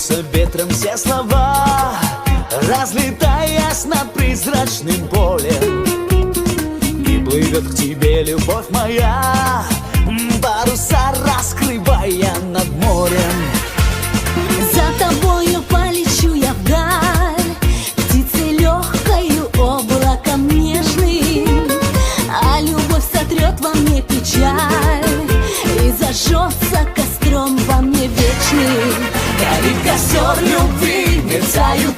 уносятся ветром все слова, разлетаясь над призрачным полем. И плывет к тебе любовь моя, паруса раскрывая над морем. За тобою полечу я вдаль, птицей легкою, облаком нежным, а любовь сотрет во мне печаль и зажжется костром во мне вечным. Горит костер любви, мерцают